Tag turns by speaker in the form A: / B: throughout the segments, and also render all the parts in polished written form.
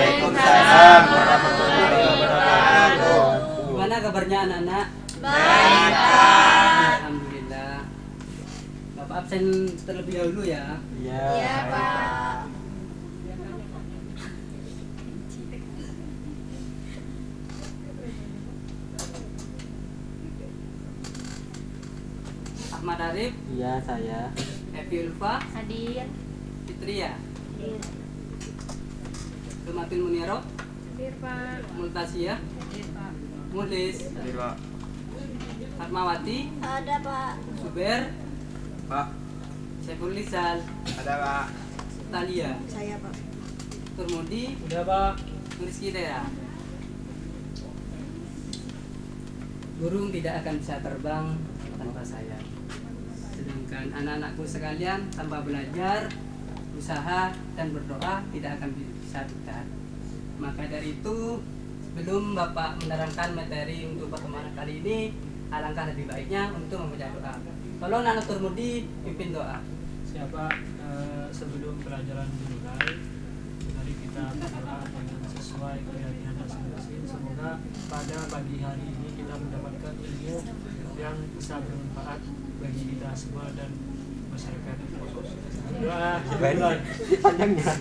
A: Waalaikumsalam warahmatullahi wabarakatuh.
B: Gimana kabarnya anak-anak?
A: Baik, Pak.
B: Alhamdulillah. Bapak absen terlebih dahulu ya.
A: Iya, Pak.
B: Ahmad Arif,
C: Iya, saya.
B: Evi Ulfa,
D: Hadir.
B: Fitria,
D: Hadir.
B: Lumatil Muniro,
D: Hadir, Pak.
B: Multasiyah,
D: Hadir, Pak.
B: Muhlis,
A: Hadir, Pak.
B: Fatmawati,
D: Ada, Pak.
B: Suber,
A: Pak.
B: Saiful Lisan,
A: Ada, Pak.
B: Talia,
D: Saya, Pak.
B: Turmudi,
C: Udah, Pak.
B: Rizky Rea. Burung tidak akan bisa terbang tanpa saya. Sedangkan anak-anakku sekalian tanpa belajar, usaha, dan berdoa tidak akan bisa bertahan. Maka dari itu, sebelum Bapak menerangkan materi untuk pertemuan kali ini, alangkah lebih baiknya untuk membaca doa. Tolong Anak Turmudi pimpin doa.
C: Siapa sebelum pelajaran dimulai, mari kita berdoa dengan sesuai keyakinan masing-masing. Semoga pada pagi hari ini kita mendapatkan ilmu yang bisa bermanfaat bagi kita semua dan masyarakat. Doa dimulai. Panjangnya.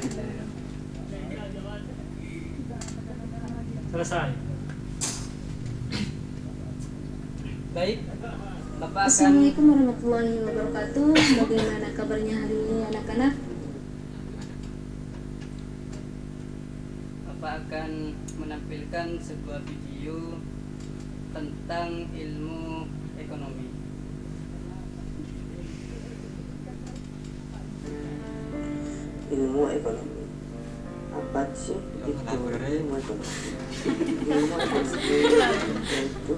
C: Selesai.
B: Baik, Bapak akan
E: Assalamualaikum warahmatullahi wabarakatuh. Bagaimana kabarnya hari ini anak-anak?
B: Bapak akan menampilkan sebuah video tentang ilmu ekonomi.
F: Ilmu ekonomi apa sih itu ilmu ekonomi? Ilmu ekonomi itu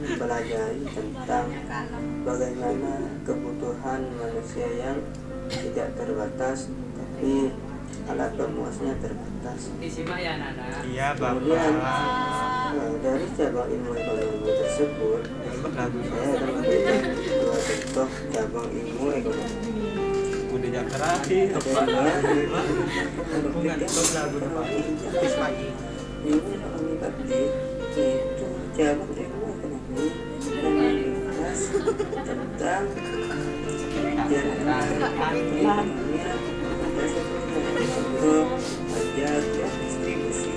F: mempelajari tentang bagaimana kebutuhan manusia yang tidak terbatas tapi alat pemuasnya terbatas.
B: Disimak ya anak-anak.
A: Iya,
F: Kemudian
A: Bapak.
F: dari cabang ilmu ekonomi tersebut saya akan memberikan dua contoh cabang ilmu ekonomi.
A: Udah jam terakhir.
F: Ilmu ekonomi publik itu cabang ilmu ekonomi yang membahas tentang kebijakan contoh pajak dan distribusi.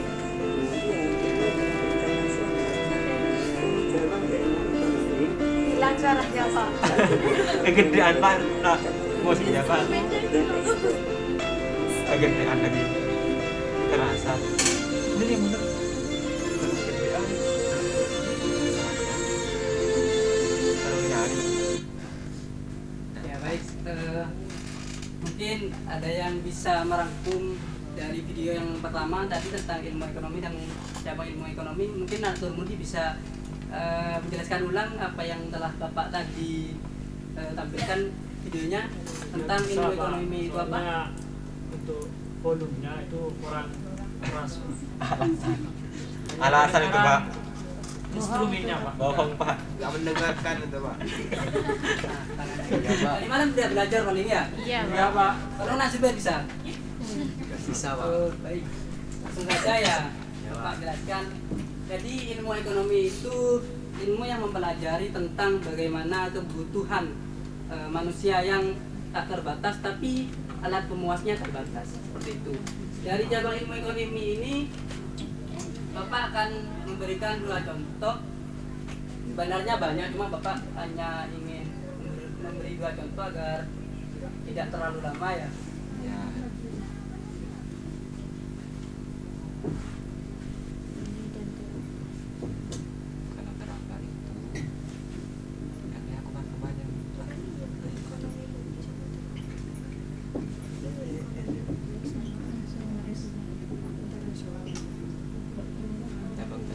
F: Kemudian cabang ilmu ekonomi
D: Hilang suaranya, Pak.
A: Kegedean, Pak. Nah, posisinya, Pak.
F: dan ekspor.
A: Kegedean lagi. Kerasa. Ini yang bener. Kegedean. Kalau nyari.
B: Ya baik, mungkin ada yang bisa merangkum dari video yang pertama tadi tentang ilmu ekonomi dan cabang ilmu ekonomi. Mungkin Anak Turmudi bisa menjelaskan ulang apa yang telah Bapak tadi tampilkan videonya tentang ilmu ekonomi itu apa?
C: Soalnya untuk volumenya itu kurang keras.
A: Alasan itu, Pak.
C: Instrumennya, Pak.
A: Bohong, Pak. Gak mendengarkan itu, Pak.
B: Tadi malam tidak belajar paling ya?
D: Iya,
C: Ya, Pak.
B: Kalau nasibnya bisa?
A: Bisa,
B: Oh, baik. Langsung saja ya, Bapak jelaskan. Jadi ilmu ekonomi itu ilmu yang mempelajari tentang bagaimana kebutuhan manusia yang tak terbatas tapi alat pemuasnya terbatas, seperti itu. Dari cabang ilmu ekonomi ini Bapak akan memberikan dua contoh. Sebenarnya banyak, cuma Bapak hanya ingin memberi dua contoh agar tidak terlalu lama ya.
A: Kalau terlambat itu nanti aku makan banyak.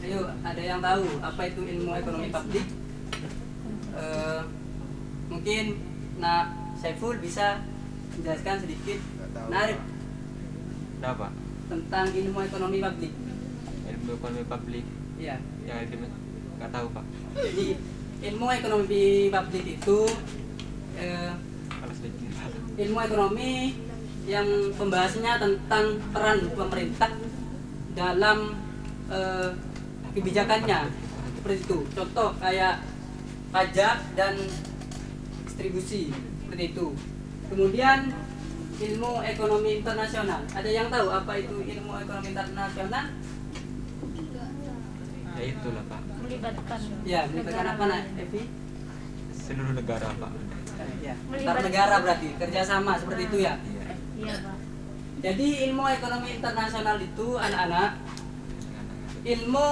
B: Ayo, ada yang tahu apa itu ilmu ekonomi publik? Mungkin Saiful bisa menjelaskan sedikit menarik
A: Apa?
B: tentang ilmu ekonomi publik.
A: Ilmu ekonomi publik
B: Iya.
A: yang itu nggak tahu, Pak.
B: Jadi ilmu ekonomi publik itu
A: Kalau sedikit, Pak.
B: ilmu ekonomi yang pembahasannya tentang peran pemerintah dalam kebijakannya seperti itu. Contoh kayak pajak dan distribusi seperti itu. Kemudian ilmu ekonomi internasional. Ada yang tahu apa itu ilmu ekonomi internasional?
A: Ya itulah Pak,
D: Melibatkan.
B: Ya, melibatkan apa nak, Evi?
A: seluruh negara Pak.
B: Ya, antar negara berarti kerjasama seperti itu ya.
A: Iya.
D: Iya Pak.
B: Jadi ilmu ekonomi internasional itu anak-anak ilmu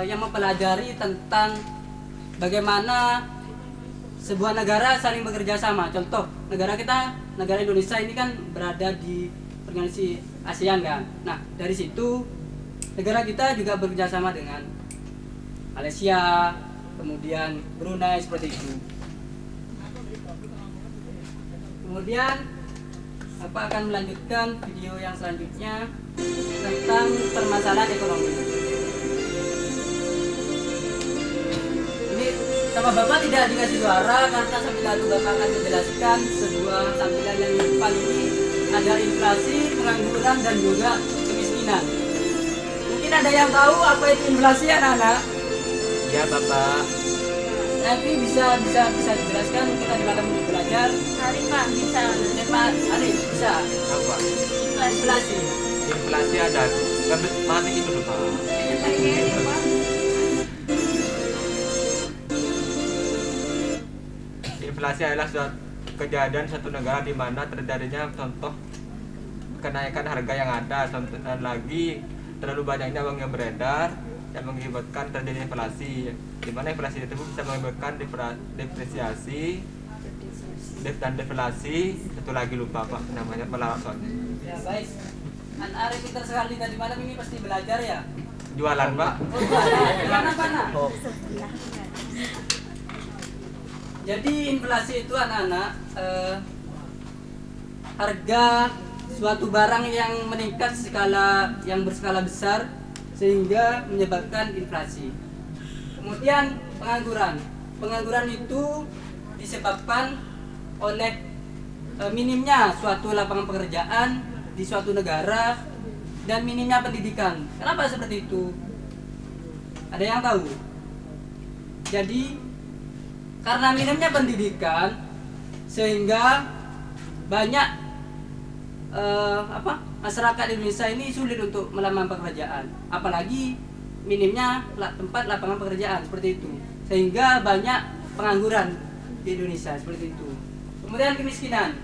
B: yang mempelajari tentang bagaimana sebuah negara saling bekerja sama. Contoh, negara kita, negara Indonesia ini kan berada di organisasi ASEAN kan. Nah, dari situ negara kita juga bekerja sama dengan Malaysia, kemudian Brunei seperti itu. Kemudian Bapak akan melanjutkan video yang selanjutnya tentang permasalahan ekonomi. Ini sama Bapak tidak dikasih suara karena sambil lalu Bapak akan menjelaskan sebuah tampilan yang di depan ini ada inflasi, pengangguran dan juga kemiskinan. Mungkin ada yang tahu apa itu inflasi anak-anak?
A: Iya Bapak.
B: Nanti bisa dijelaskan mungkin ada dalam belajar.
D: Hari Pak bisa.
B: Pak Arif bisa.
A: Apa?
B: Inflasi.
A: Inflasi ada. Mati itu dulu Pak. Inflasi adalah suatu kejadian satu negara di mana terjadinya contoh kenaikan harga yang ada, contoh dan lagi terlalu banyaknya uang yang beredar yang mengakibatkan terjadi inflasi, di mana inflasi itu bisa mengakibatkan depresiasi dan deflasi. Satu lagi lupa Pak namanya, melawat soalnya.
B: Ya baik. An Arif pintar sekali tadi malam ini pasti belajar ya.
A: Jualan Pak.
B: Oh, jualan apa nak? Jadi inflasi itu anak-anak harga suatu barang yang meningkat yang berskala besar sehingga menyebabkan inflasi. Kemudian pengangguran. Pengangguran itu disebabkan oleh minimnya suatu lapangan pekerjaan di suatu negara dan minimnya pendidikan. Kenapa seperti itu? Ada yang tahu? Jadi karena minimnya pendidikan sehingga banyak masyarakat Indonesia ini sulit untuk melamar pekerjaan, apalagi minimnya tempat lapangan pekerjaan seperti itu, sehingga banyak pengangguran di Indonesia seperti itu. Kemudian kemiskinan.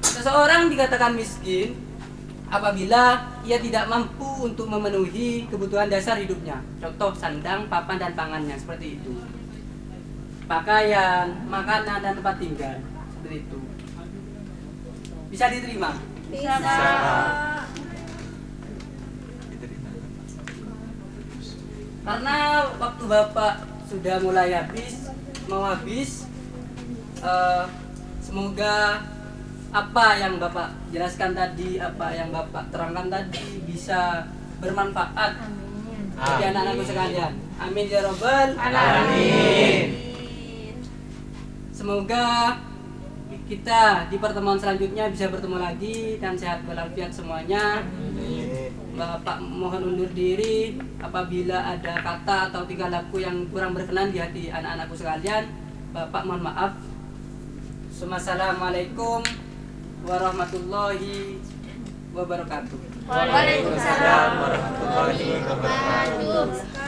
B: Seseorang dikatakan miskin apabila ia tidak mampu untuk memenuhi kebutuhan dasar hidupnya. Contoh sandang, papan dan pangannya seperti itu. Pakaian, makanan dan tempat tinggal seperti itu. Bisa diterima?
D: Bisa Pak.
B: Karena waktu Bapak sudah mulai mau habis, semoga apa yang Bapak jelaskan tadi, apa yang Bapak terangkan tadi bisa bermanfaat bagi anak-anakku sekalian. Amin ya robbal alamin. Semoga kita di pertemuan selanjutnya bisa bertemu lagi dan sehat walafiat semuanya. Bapak mohon undur diri apabila ada kata atau tingkah laku yang kurang berkenan di hati anak-anakku sekalian. Bapak mohon maaf. Assalamualaikum warahmatullahi wabarakatuh.
D: Waalaikumsalam
A: warahmatullahi wabarakatuh.